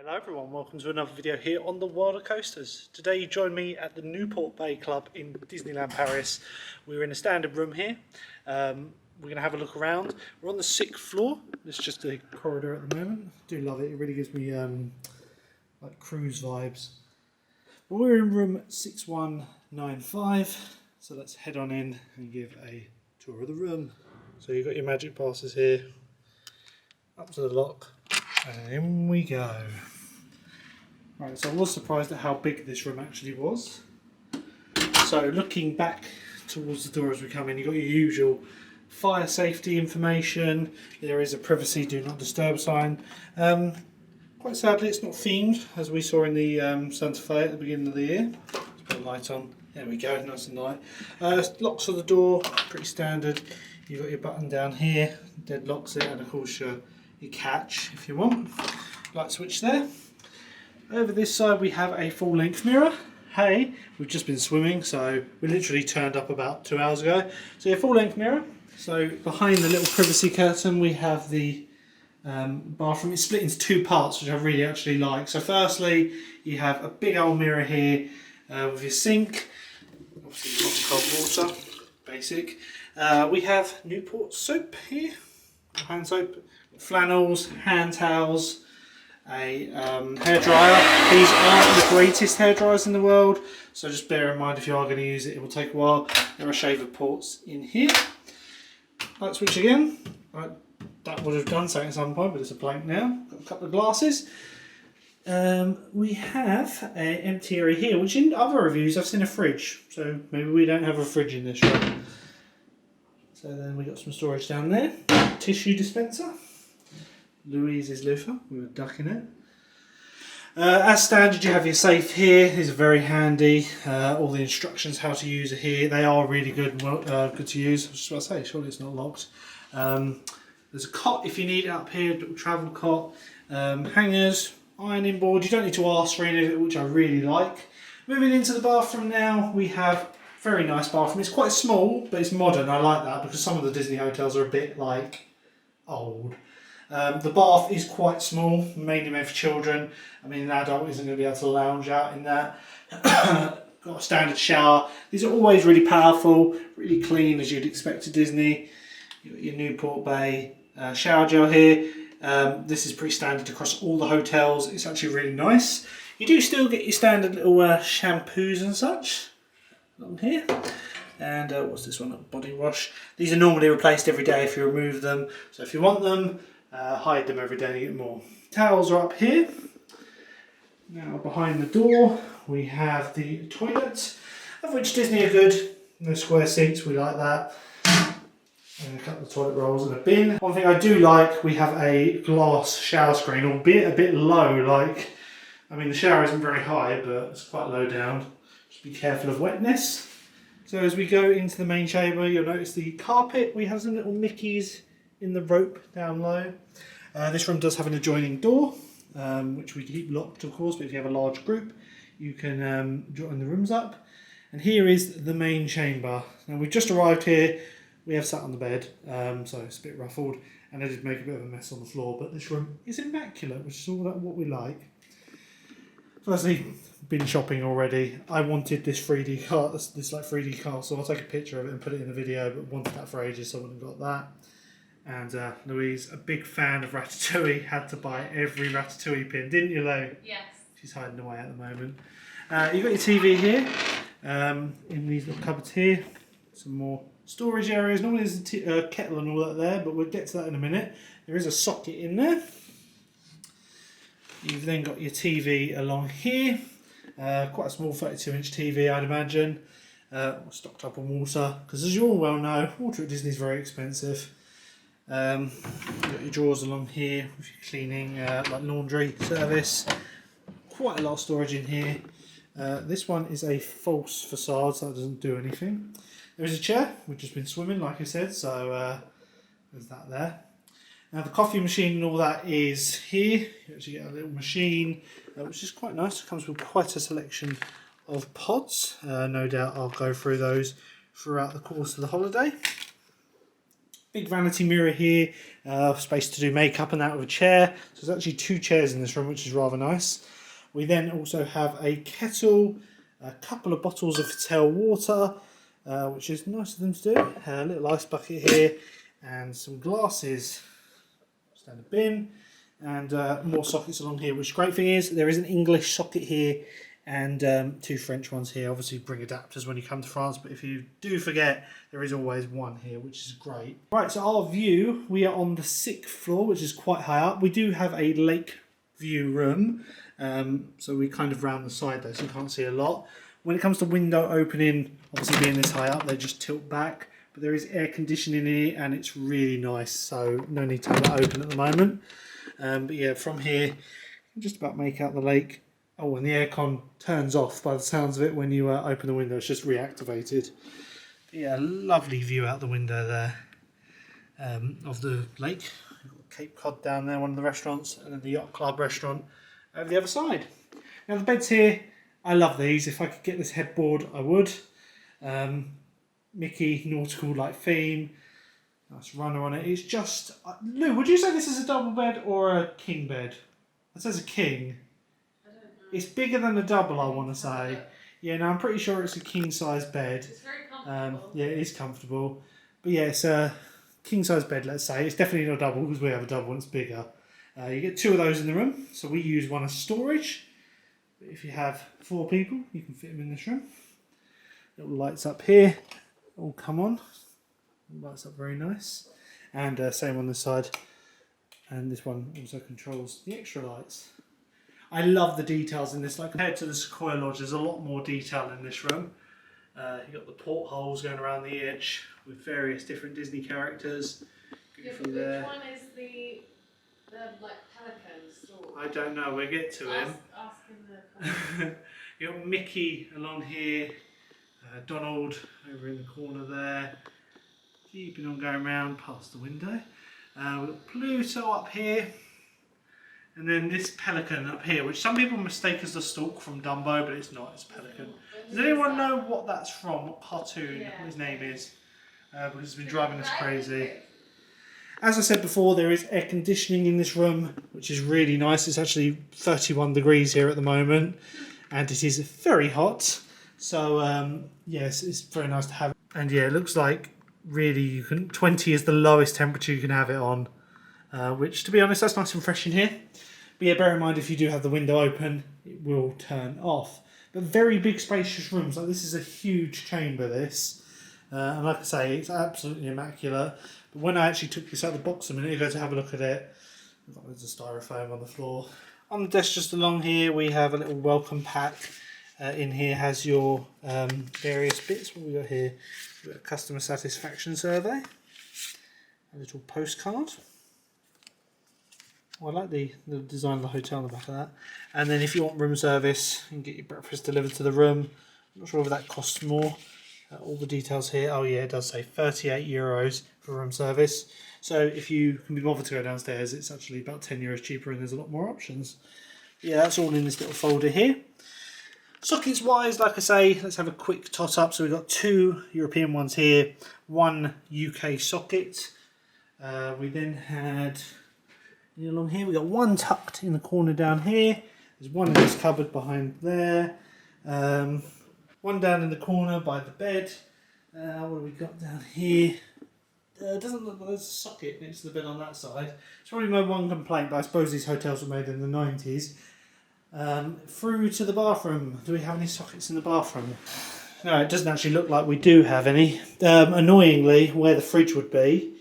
Hello everyone, welcome to another video here on the Wilder Coasters. Today you join me at the Newport Bay Club in Disneyland Paris. We're in a standard room here. We're going to have a look around. We're on the 6th floor. This is just a corridor at the moment. I do love it, it really gives me like cruise vibes. But we're in room 6195, so let's head on in and give a tour of the room. So you've got your magic passes here, up to the lock. And in we go. Right, so I was surprised at how big this room actually was. So looking back towards the door as we come in, you've got your usual fire safety information. There is a privacy do not disturb sign. Quite sadly it's not themed as we saw in the Santa Fe at the beginning of the year. Let's put a light on. There we go, nice and light. Locks of the door, pretty standard. You've got your button down here, dead locks it, and of course your catch if you want. Light switch there. Over this side we have a full length mirror. Hey, we've just been swimming, so we literally turned up about 2 hours ago. So your full length mirror. So behind the little privacy curtain we have the bathroom. It's split into two parts, which I really actually like. So firstly you have a big old mirror here with your sink, obviously hot and cold water, basic. We have Newport soap here, hand soap, flannels, hand towels, a hairdryer. These aren't the greatest hairdryers in the world, so just bear in mind if you are going to use it, it will take a while. There are shaver ports in here. Light switch again. Right, that would have done something at some point, but it's a blank now. Got a couple of glasses. We have an empty area here, which in other reviews I've seen a fridge, so maybe we don't have a fridge in this room. So then we got some storage down there. Tissue dispenser. Louise's loofah with a duck in it. As standard you have your safe here. These are very handy. All the instructions how to use it here. They are really good good to use. I was just about to say, surely it's not locked. There's a cot if you need it up here, little travel cot. Hangers, ironing board. You don't need to ask for any of it, which I really like. Moving into the bathroom now, we have very nice bathroom. It's quite small, but it's modern. I like that because some of the Disney hotels are a bit like old. The bath is quite small, mainly made for children. I mean, an adult isn't going to be able to lounge out in that. Got a standard shower. These are always really powerful, really clean as you'd expect at Disney. You've got your Newport Bay shower gel here. This is pretty standard across all the hotels. It's actually really nice. You do still get your standard little shampoos and such on here. And what's this one? A body wash. These are normally replaced every day if you remove them. So if you want them, hide them every day and you get more. Towels are up here. Now behind the door we have the toilets, of which Disney are good. No square seats, we like that. And a couple of toilet rolls and a bin. One thing I do like, we have a glass shower screen, albeit a bit low. Like, I mean the shower isn't very high, but it's quite low down. Just be careful of wetness. So as we go into the main chamber, you'll notice the carpet. We have some little Mickeys in the rope down low. This room does have an adjoining door, which we keep locked of course, but if you have a large group, you can join the rooms up. And here is the main chamber. Now we've just arrived here, we have sat on the bed, so it's a bit ruffled, and I did make a bit of a mess on the floor, but this room is immaculate, which is all about what we like. Firstly, been shopping already. I wanted this 3D car, this like 3D castle. I'll take a picture of it and put it in the video, but wanted that for ages, so I wouldn't have got that. And Louise, a big fan of Ratatouille, had to buy every Ratatouille pin, didn't you, Lou? Yes. She's hiding away at the moment. You've got your TV here, in these little cupboards here. Some more storage areas. Normally there's a kettle and all that there, but we'll get to that in a minute. There is a socket in there. You've then got your TV along here. Quite a small 32-inch TV, I'd imagine. Stocked up on water, because as you all well know, water at Disney is very expensive. You've got your drawers along here with your cleaning, like laundry service. Quite a lot of storage in here. This one is a false facade, so it doesn't do anything. There is a chair. We've just been swimming, like I said, so there's that there. Now the coffee machine and all that is here. You actually get a little machine, which is quite nice. It comes with quite a selection of pods. No doubt I'll go through those throughout the course of the holiday. Big vanity mirror here, space to do makeup and that with a chair. So there's actually 2 chairs in this room, which is rather nice. We then also have a kettle, a couple of bottles of Patel water, which is nice of them to do. A little ice bucket here, and some glasses. Standard bin, and more sockets along here. Which great thing is there is an English socket here and 2 French ones here. Obviously bring adapters when you come to France, but if you do forget, there is always one here, which is great. Right, so our view, we are on the 6th floor, which is quite high up. We do have a lake view room, so we kind of round the side though, so you can't see a lot. When it comes to window opening, obviously being this high up, they just tilt back, but there is air conditioning here and it's really nice, so no need to have that open at the moment. But yeah, from here, you can just about make out the lake. Oh, and the aircon turns off by the sounds of it when you open the window. It's just reactivated. But yeah, lovely view out the window there of the lake. We've got Cape Cod down there, one of the restaurants, and then the Yacht Club restaurant over the other side. Now the beds here, I love these. If I could get this headboard, I would. Mickey nautical like theme. Nice runner on it. It's just... Lou, would you say this is a double bed or a king bed? It says a king. It's bigger than a double, I want to say. Yeah, no, I'm pretty sure it's a king-size bed. It's very comfortable. Yeah, it is comfortable. But yeah, it's a king-size bed, let's say. It's definitely not a double because we have a double and it's bigger. You get 2 of those in the room, so we use one as storage. But if you have 4 people, you can fit them in this room. Little lights up here, all come on. Lights up very nice. And same on this side. And this one also controls the extra lights. I love the details in this. Like compared to the Sequoia Lodge, there's a lot more detail in this room. You've got the portholes going around the edge with various different Disney characters. Yeah, but which one is the like pelican store? I don't know. We'll get to him. Ask him the You've got Mickey along here. Donald over in the corner there. Keeping on going round past the window. We've got Pluto up here. And then this pelican up here, which some people mistake as the stork from Dumbo, but it's not, it's a pelican. Does anyone know what that's from, what cartoon his name is? Because it's been driving us crazy. As I said before, there is air conditioning in this room, which is really nice. It's actually 31 degrees here at the moment, and it is very hot. So, yes, it's very nice to have. And yeah, it looks like really you can 20 is the lowest temperature you can have it on. Which, to be honest, that's nice and fresh in here. But yeah, bear in mind if you do have the window open, it will turn off. But very big spacious rooms. Like this is a huge chamber, this. And like I say, it's absolutely immaculate. But when I actually took this out of the box a minute ago to have a look at it, I've got loads of styrofoam on the floor. On the desk just along here, we have a little welcome pack. In here has your various bits. What we got here? We've got a customer satisfaction survey. A little postcard. Well, I like the design of the hotel on the back of that. And then if you want room service, you can get your breakfast delivered to the room. I'm not sure if that costs more. All the details here. Oh yeah, it does say €38 for room service. So if you can be bothered to go downstairs, it's actually about €10 cheaper and there's a lot more options. Yeah, that's all in this little folder here. Sockets wise, like I say, let's have a quick tot up. So we've got 2 European ones here, 1 UK socket. We then had... along here, we've got 1 tucked in the corner down here. There's 1 in this cupboard behind there. 1 down in the corner by the bed. What have we got down here? It doesn't look like there's a socket next to the bed on that side. It's probably my one complaint, but I suppose these hotels were made in the 90s. Through to the bathroom. Do we have any sockets in the bathroom? No, it doesn't actually look like we do have any. Annoyingly, where the fridge would be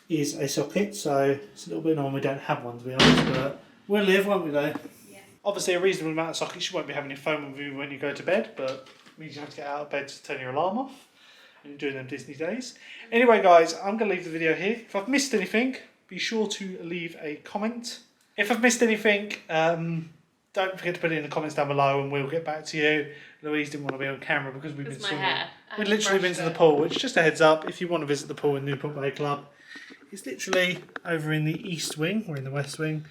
is a socket, so it's a little bit annoying we don't have one, to be honest, but we'll live, won't we though? Yeah. Obviously a reasonable amount of sockets. You won't be having your phone with you when you go to bed, but it means you have to get out of bed to turn your alarm off and you're doing them Disney days. Anyway guys, I'm going to leave the video here. If I've missed anything, be sure to leave a comment. If I've missed anything, don't forget to put it in the comments down below and we'll get back to you. Louise didn't want to be on camera because we've been swimming. We've literally been to the pool, which just a heads up, if you want to visit the pool in Newport Bay Club, it's literally over in the east wing. We're in the west wing,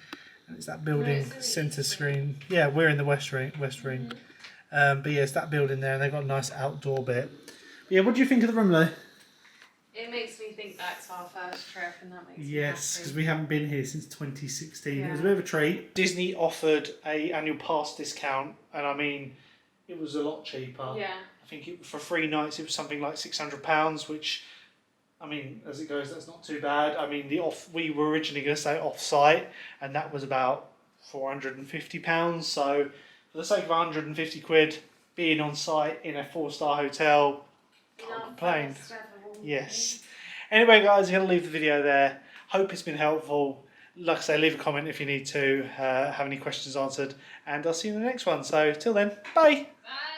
and it's that building centre screen. Yeah, we're in the west wing. But yeah, it's that building there, and they've got a nice outdoor bit. But yeah, what do you think of the room, Lou? It makes me think back to our first trip, and that makes me Yes, happy. because we haven't been here since 2016. It was a Yeah. bit of a treat. Disney offered a annual pass discount, and I mean, it was a lot cheaper. Yeah. I think for 3 nights it was something like £600, which, I mean, as it goes, that's not too bad. I mean, we were originally going to stay off-site, and that was about £450. So, for the sake of 150 quid, being on site in a 4-star hotel, can't complain. Yes. Anyway, guys, I'm going to leave the video there. Hope it's been helpful. Like I say, leave a comment if you need to have any questions answered, and I'll see you in the next one. So, till then, bye. Bye.